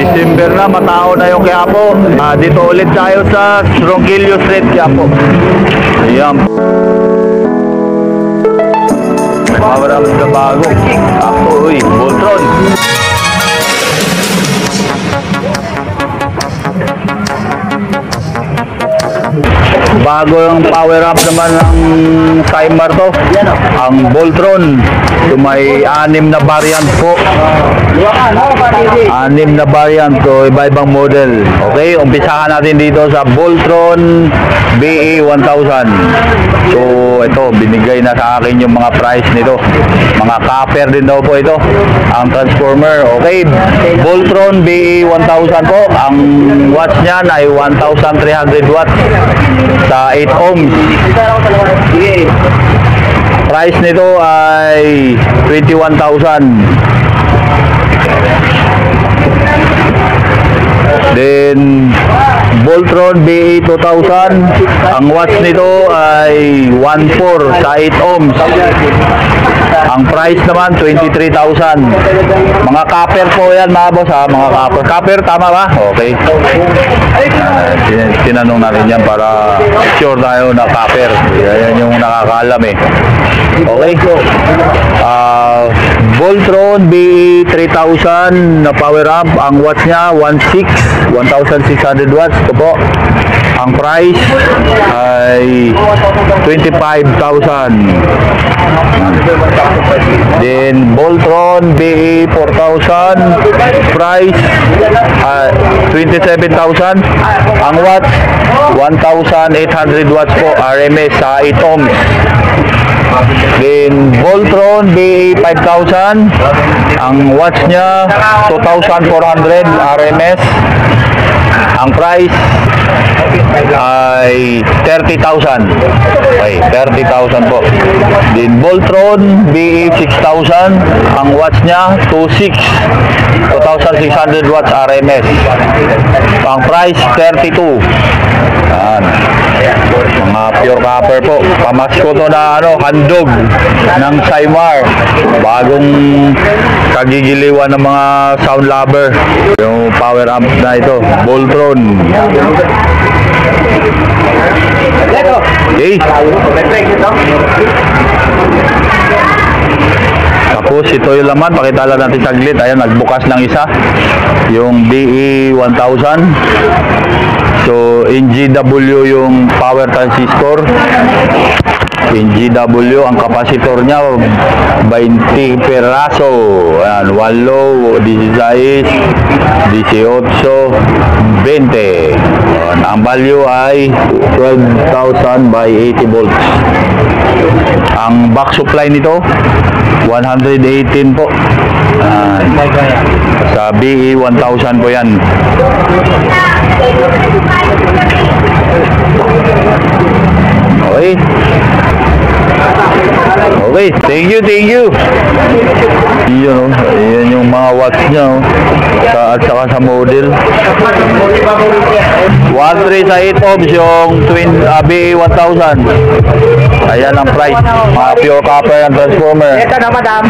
December na, matao na yung Quiapo. Dito ulit tayo sa Ronquillo Street, Quiapo. Ayan. Power up na bago. Ako, uy, Voltron. Bago yung power up naman ng timer to, ang Voltron. So may 6 na variant po. 6 na variant, so iba-ibang model. Okay, umpisahan natin dito sa Voltron BE 1000. So ito, binigay na sa akin yung mga price nito. Mga copper din daw po ito, ang transformer. Okay, Voltron BE 1000 po. Ang watts niyan ay 1,300 watts sa 8 ohms. Price nito ay 21,000. Then Voltron BE 2000, ang watts nito ay 1,400 sa 8 ohms. Ang price naman 23,000. Mga copper po yan mga boss ha, mga copper. Copper tama ba? Okay. Tinanong natin yan para sure tayo na copper. Yan yung nakakaalam eh. Okay. Voltron BE 3000 na power up. Ang watts niya 1,600 watts. Ito po. Ang price ay 25,000. Then Voltron BE 4000, price 27,000. Ang watts 1,800 watts po, RMS sa 8 ohms. Then Voltron BE 5000, ang watts niya 2,400 RMS. Ang price ay 30,000. Okay, 30,000 po. Then Voltron BE 6000, ang watts niya 2,600 watts RMS. Ang price 32. Yan. Mga pure copper po. Pamas ko to na handog ng Cymar. Bagong kagigiliwan ng mga sound lover. Yung power amp na ito, Voltron. Okay. Tapos ito yung laman, pakita lang natin saglit. Ayan, nagbukas ng isa, yung BE 1000. So NGW yung power transistor. NGW, ang kapasitor niya 20 peraso. Ayan, 8, 16, 18, 20. Ang value ay 12,000 by 80 volts. Ang back supply nito 118 po. Sa BE 1000 po yan. Okay. Okay, thank you. Yun, yan yung mga watts niya at saka sa model. 1,300 sa 8 ohms yung BE 1000. Ayan ang price. Mga pure copper and transformer. Ito na madam.